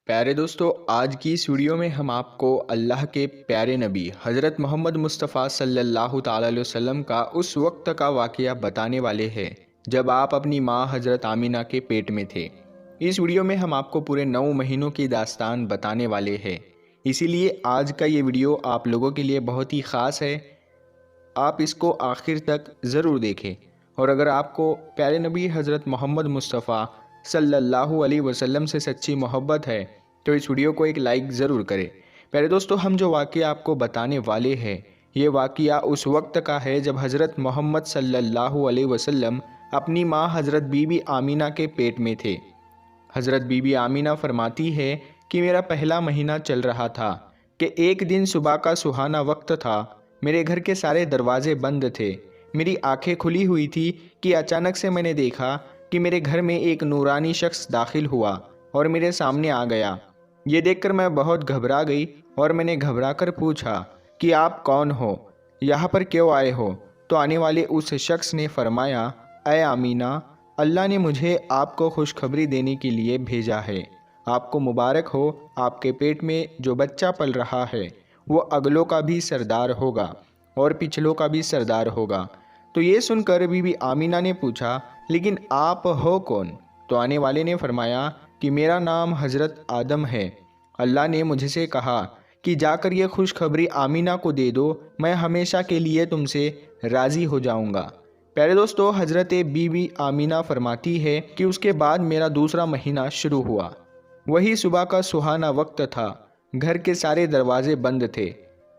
प्यारे दोस्तों, आज की इस वीडियो में हम आपको अल्लाह के प्यारे नबी हज़रत मोहम्मद मुस्तफ़ा सल्लल्लाहु ताला अलैहि वसल्लम का उस वक्त का वाक़या बताने वाले हैं जब आप अपनी माँ हज़रत आमीना के पेट में थे। इस वीडियो में हम आपको पूरे 9 महीनों की दास्तान बताने वाले हैं, इसीलिए आज का ये वीडियो आप लोगों के लिए बहुत ही ख़ास है। आप इसको आखिर तक ज़रूर देखें और अगर आपको प्यारे नबी हज़रत मोहम्मद मुस्तफ़ा सल्लल्लाहु अलैहि वसल्लम से सच्ची मोहब्बत है तो इस वीडियो को एक लाइक ज़रूर करें। प्यारे दोस्तों, हम जो वाक़या आपको बताने वाले हैं ये वाक़या उस वक्त का है जब हज़रत मोहम्मद सल्लल्लाहु अलैहि वसल्लम अपनी माँ हज़रत बीबी आमीना के पेट में थे। हज़रत बीबी आमीना फरमाती है कि मेरा पहला महीना चल रहा था कि एक दिन सुबह का सुहाना वक्त था। मेरे घर के सारे दरवाजे बंद थे। मेरी आंखें खुली हुई थी कि अचानक से मैंने देखा कि मेरे घर में एक नूरानी शख्स दाखिल हुआ और मेरे सामने आ गया। ये देखकर मैं बहुत घबरा गई और मैंने घबरा कर पूछा कि आप कौन हो, यहाँ पर क्यों आए हो? तो आने वाले उस शख्स ने फरमाया, ऐ आमीना, अल्लाह ने मुझे आपको खुशखबरी देने के लिए भेजा है। आपको मुबारक हो, आपके पेट में जो बच्चा पल रहा है वो अगलों का भी सरदार होगा और पिछलों का भी सरदार होगा। तो ये सुनकर बीबी आमीना ने पूछा, लेकिन आप हो कौन? तो आने वाले ने फरमाया कि मेरा नाम हज़रत आदम है। अल्लाह ने मुझसे कहा कि जाकर ये खुशखबरी आमीना को दे दो, मैं हमेशा के लिए तुमसे राज़ी हो जाऊंगा। प्यारे दोस्तों, हज़रत बीबी आमीना फरमाती है कि उसके बाद मेरा दूसरा महीना शुरू हुआ। वही सुबह का सुहाना वक्त था। घर के सारे दरवाजे बंद थे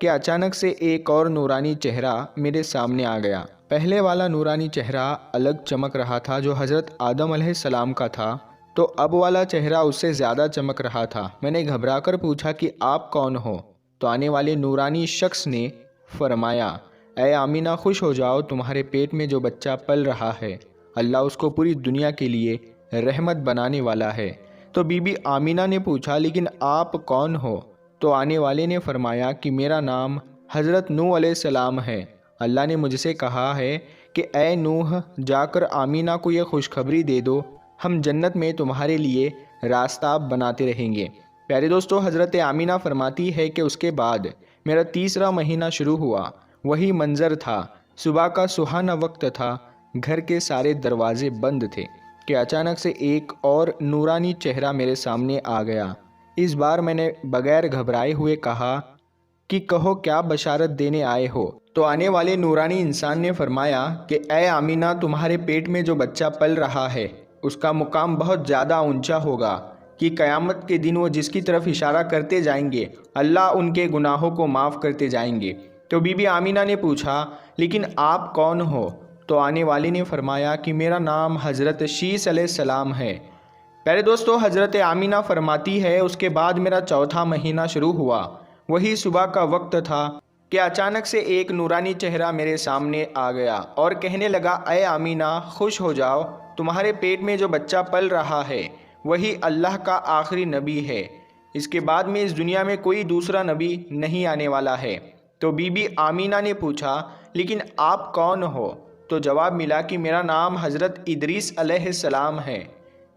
कि अचानक से एक और नूरानी चेहरा मेरे सामने आ गया। पहले वाला नूरानी चेहरा अलग चमक रहा था जो हज़रत आदम अलैहिस्सलाम का था, तो अब वाला चेहरा उससे ज़्यादा चमक रहा था। मैंने घबराकर पूछा कि आप कौन हो? तो आने वाले नूरानी शख्स ने फरमाया, ऐ आमीना, खुश हो जाओ, तुम्हारे पेट में जो बच्चा पल रहा है अल्लाह उसको पूरी दुनिया के लिए रहमत बनाने वाला है। तो बीबी आमीना ने पूछा, लेकिन आप कौन हो? तो आने वाले ने फरमाया कि मेरा नाम हज़रत नूह अलैहिस्सलाम है। अल्लाह ने मुझसे कहा है कि ए नूह, जाकर आमीना को यह खुशखबरी दे दो, हम जन्नत में तुम्हारे लिए रास्ता बनाते रहेंगे। प्यारे दोस्तों, हज़रत आमीना फरमाती है कि उसके बाद मेरा तीसरा महीना शुरू हुआ। वही मंज़र था, सुबह का सुहाना वक्त था। घर के सारे दरवाजे बंद थे कि अचानक से एक और नूरानी चेहरा मेरे सामने आ गया। इस बार मैंने बगैर घबराए हुए कहा कि कहो, क्या बशारत देने आए हो? तो आने वाले नूरानी इंसान ने फरमाया कि ए आमीना, तुम्हारे पेट में जो बच्चा पल रहा है उसका मुकाम बहुत ज़्यादा ऊंचा होगा कि क़यामत के दिन वो जिसकी तरफ इशारा करते जाएंगे अल्लाह उनके गुनाहों को माफ़ करते जाएंगे। तो बीबी आमीना ने पूछा, लेकिन आप कौन हो? तो आने वाले ने फरमाया कि मेरा नाम हज़रत शीस अलैहिस्सलाम है। प्यारे दोस्तों, हज़रत आमीना फरमाती है उसके बाद मेरा चौथा महीना शुरू हुआ। वही सुबह का वक्त था कि अचानक से एक नूरानी चेहरा मेरे सामने आ गया और कहने लगा, ऐ आमीना, खुश हो जाओ, तुम्हारे पेट में जो बच्चा पल रहा है वही अल्लाह का आखिरी नबी है। इसके बाद में इस दुनिया में कोई दूसरा नबी नहीं आने वाला है। तो बीबी आमीना ने पूछा, लेकिन आप कौन हो? तो जवाब मिला कि मेरा नाम हज़रत इदरीस अलैहिस्सलाम है।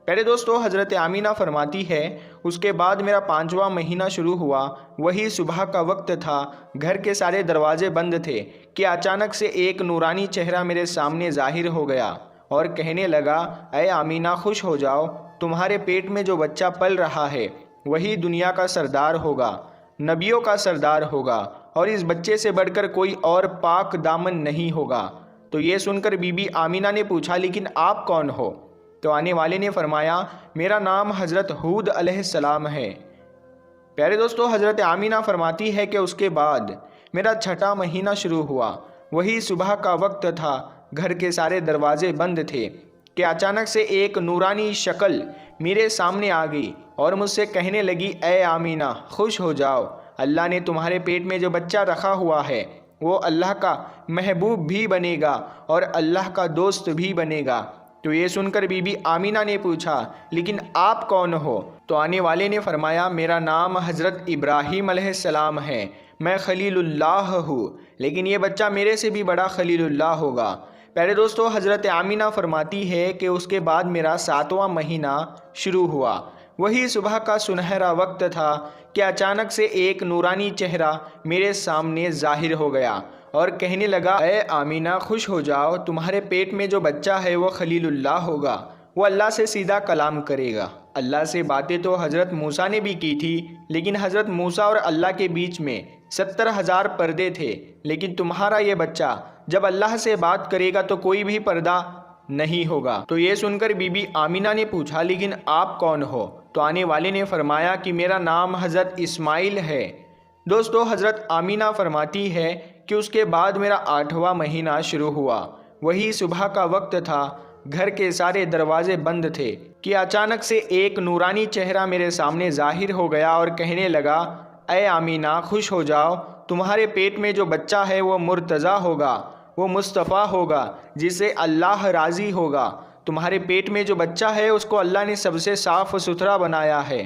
प्यारे दोस्तों, हज़रत आमीना फरमाती है उसके बाद मेरा पाँचवा महीना शुरू हुआ। वही सुबह का वक्त था। घर के सारे दरवाजे बंद थे कि अचानक से एक नूरानी चेहरा मेरे सामने ज़ाहिर हो गया और कहने लगा, ऐ आमीना, खुश हो जाओ, तुम्हारे पेट में जो बच्चा पल रहा है वही दुनिया का सरदार होगा, नबियों का सरदार होगा और इस बच्चे से बढ़कर कोई और पाक दामन नहीं होगा। तो ये सुनकर बीबी आमीना ने पूछा, लेकिन आप कौन हो? तो आने वाले ने फरमाया, मेरा नाम हज़रत हूद अलैहिस्सलाम है। प्यारे दोस्तों, हज़रत आमीना फरमाती है कि उसके बाद मेरा छठा महीना शुरू हुआ। वही सुबह का वक्त था। घर के सारे दरवाजे बंद थे कि अचानक से एक नूरानी शक्ल मेरे सामने आ गई और मुझसे कहने लगी, ए आमीना, खुश हो जाओ, अल्लाह ने तुम्हारे पेट में जो बच्चा रखा हुआ है वो अल्लाह का महबूब भी बनेगा और अल्लाह का दोस्त भी बनेगा। तो ये सुनकर बीबी आमीना ने पूछा, लेकिन आप कौन हो? तो आने वाले ने फरमाया, मेरा नाम हज़रत इब्राहीम अलैहिस्सलाम है, मैं खलीलुल्लाह हूँ, लेकिन ये बच्चा मेरे से भी बड़ा खलीलुल्लाह होगा। प्यारे दोस्तों, हज़रत आमीना फरमाती है कि उसके बाद मेरा 7वां महीना शुरू हुआ। वही सुबह का सुनहरा वक्त था कि अचानक से एक नूरानी चेहरा मेरे सामने जाहिर हो गया और कहने लगा, ए आमीना खुश हो जाओ, तुम्हारे पेट में जो बच्चा है वो खलीलुल्लाह होगा, वो अल्लाह से सीधा कलाम करेगा। अल्लाह से बातें तो हज़रत मूसा ने भी की थी, लेकिन हज़रत मूसा और अल्लाह के बीच में 70,000 पर्दे थे। लेकिन तुम्हारा ये बच्चा जब अल्लाह से बात करेगा तो कोई भी पर्दा नहीं होगा। तो ये सुनकर बीबी आमीना ने पूछा, लेकिन आप कौन हो? तो आने वाले ने फरमाया कि मेरा नाम हज़रत इस्माइल है। दोस्तों, हज़रत आमीना फरमाती है कि उसके बाद मेरा 8वां महीना शुरू हुआ। वही सुबह का वक्त था, घर के सारे दरवाजे बंद थे कि अचानक से एक नूरानी चेहरा मेरे सामने जाहिर हो गया और कहने लगा, ए आमीना खुश हो जाओ, तुम्हारे पेट में जो बच्चा है वो मुर्तज़ा होगा, वो मुस्तफ़ा होगा, जिससे अल्लाह राज़ी होगा। तुम्हारे पेट में जो बच्चा है उसको अल्लाह ने सबसे साफ़ सुथरा बनाया है।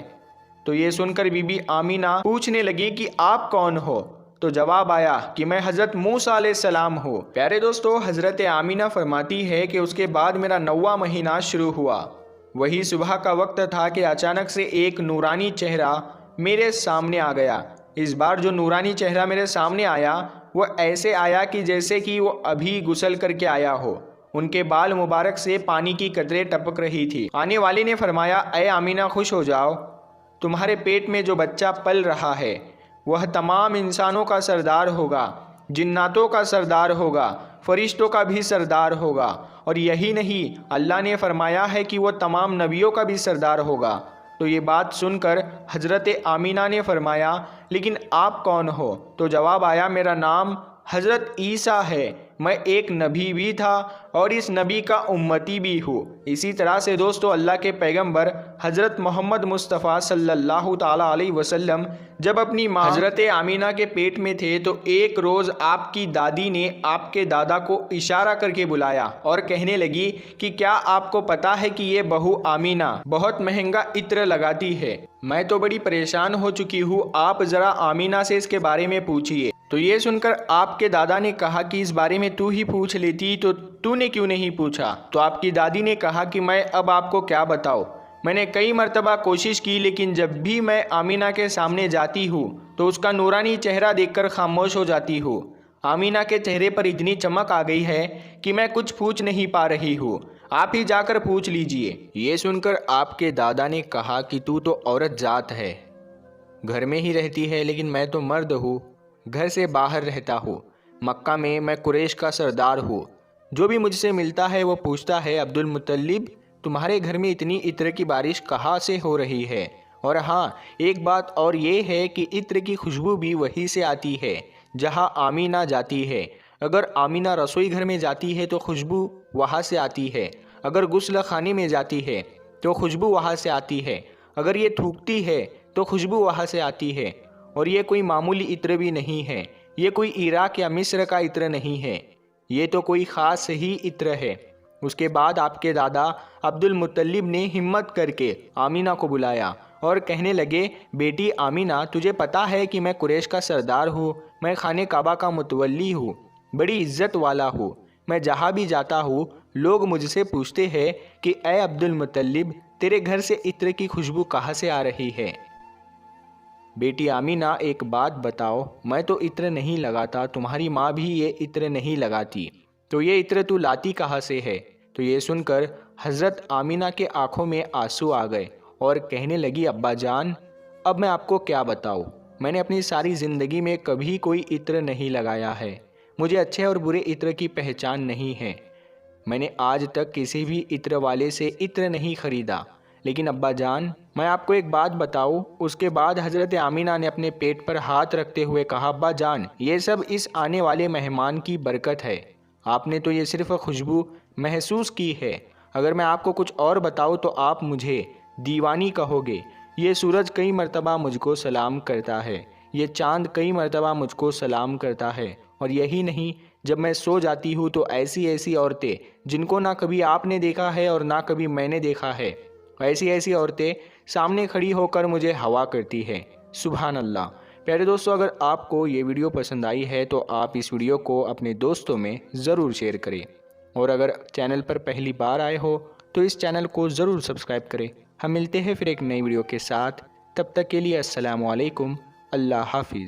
तो ये सुनकर बीबी आमीना पूछने लगी कि आप कौन हो? तो जवाब आया कि मैं हज़रत मूसा अलैहिस्सलाम हूँ। प्यारे दोस्तों, हज़रत आमीना फरमाती है कि उसके बाद मेरा 9वां महीना शुरू हुआ। वही सुबह का वक्त था कि अचानक से एक नूरानी चेहरा मेरे सामने आ गया। इस बार जो नूरानी चेहरा मेरे सामने आया वो ऐसे आया कि जैसे कि वो अभी गुसल करके आया हो। उनके बाल मुबारक से पानी की कतरे टपक रही थी। आने वाले ने फरमाया, ए आमीना खुश हो जाओ, तुम्हारे पेट में जो बच्चा पल रहा है वह तमाम इंसानों का सरदार होगा, जिन्नातों का सरदार होगा, फरिश्तों का भी सरदार होगा, और यही नहीं, अल्लाह ने फरमाया है कि वह तमाम नबियों का भी सरदार होगा। तो ये बात सुनकर हज़रत आमीना ने फरमाया, लेकिन आप कौन हो? तो जवाब आया, मेरा नाम हज़रत ईसा है, मैं एक नबी भी था और इस नबी का उम्मती भी हूँ। इसी तरह से दोस्तों, अल्लाह के पैगंबर हज़रत मोहम्मद मुस्तफ़ा सल्लल्लाहु ताला अलैहि वसल्लम जब अपनी माँ हज़रत आमीना के पेट में थे तो एक रोज़ आपकी दादी ने आपके दादा को इशारा करके बुलाया और कहने लगी कि क्या आपको पता है कि ये बहू आमीना बहुत महंगा इत्र लगाती है? मैं तो बड़ी परेशान हो चुकी हूँ, आप ज़रा आमीना से इसके बारे में पूछिए। तो ये सुनकर आपके दादा ने कहा कि इस बारे में तू ही पूछ लेती, तो तूने क्यों नहीं पूछा? तो आपकी दादी ने कहा कि मैं अब आपको क्या बताऊँ, मैंने कई मर्तबा कोशिश की, लेकिन जब भी मैं आमीना के सामने जाती हूँ तो उसका नूरानी चेहरा देखकर खामोश हो जाती हूँ। आमीना के चेहरे पर इतनी चमक आ गई है कि मैं कुछ पूछ नहीं पा रही हूँ, आप ही जाकर पूछ लीजिए। ये सुनकर आपके दादा ने कहा कि तू तो औरत जात है, घर में ही रहती है, लेकिन मैं तो मर्द हूँ, घर से बाहर रहता हूँ। मक्का में मैं कुरैश का सरदार हूँ। जो भी मुझसे मिलता है वो पूछता है, अब्दुल मुत्तलिब, तुम्हारे घर में इतनी इत्र की बारिश कहाँ से हो रही है? और हाँ, एक बात और ये है कि इत्र की खुशबू भी वहीं से आती है जहाँ आमीना जाती है। अगर आमीना रसोई घर में जाती है तो खुशबू वहाँ से आती है, अगर गुस्ल खाने में जाती है तो खुशबू वहाँ से आती है, अगर ये थूकती है तो खुशबू वहाँ से आती है। और ये कोई मामूली इत्र भी नहीं है, ये कोई इराक या मिस्र का इत्र नहीं है, ये तो कोई ख़ास ही इत्र है। उसके बाद आपके दादा अब्दुल मुत्तलिब ने हिम्मत करके आमीना को बुलाया और कहने लगे, बेटी आमीना, तुझे पता है कि मैं कुरैश का सरदार हूँ, मैं खाने काबा का मुतवल्ली हूँ, बड़ी इज्जत वाला हूँ। मैं जहाँ भी जाता हूँ लोग मुझसे पूछते हैं कि ए अब्दुल मुत्तलिब, तेरे घर से इत्र की खुशबू कहाँ से आ रही है? बेटी आमीना, एक बात बताओ, मैं तो इत्र नहीं लगाता, तुम्हारी माँ भी ये इत्र नहीं लगाती, तो ये इत्र तू लाती कहाँ से है? तो ये सुनकर हज़रत आमीना के आंखों में आंसू आ गए और कहने लगी, अब्बा जान, अब मैं आपको क्या बताऊँ, मैंने अपनी सारी ज़िंदगी में कभी कोई इत्र नहीं लगाया है, मुझे अच्छे और बुरे इत्र की पहचान नहीं है, मैंने आज तक किसी भी इत्र वाले से इत्र नहीं ख़रीदा। लेकिन अब्बा जान, मैं आपको एक बात बताऊं। उसके बाद हज़रत आमीना ने अपने पेट पर हाथ रखते हुए कहा, अब्बा जान, ये सब इस आने वाले मेहमान की बरकत है, आपने तो ये सिर्फ़ खुशबू महसूस की है, अगर मैं आपको कुछ और बताऊं तो आप मुझे दीवानी कहोगे। ये सूरज कई मरतबा मुझको सलाम करता है, ये चाँद कई मरतबा मुझको सलाम करता है, और यही नहीं, जब मैं सो जाती हूँ तो ऐसी ऐसी औरतें जिनको ना कभी आपने देखा है और ना कभी मैंने देखा है, ऐसी ऐसी औरतें सामने खड़ी होकर मुझे हवा करती है। सुभान अल्लाह। प्यारे दोस्तों, अगर आपको ये वीडियो पसंद आई है तो आप इस वीडियो को अपने दोस्तों में ज़रूर शेयर करें और अगर चैनल पर पहली बार आए हो तो इस चैनल को ज़रूर सब्सक्राइब करें। हम मिलते हैं फिर एक नई वीडियो के साथ, तब तक के लिए अस्सलामु अलैकुम, अल्लाह हाफिज़।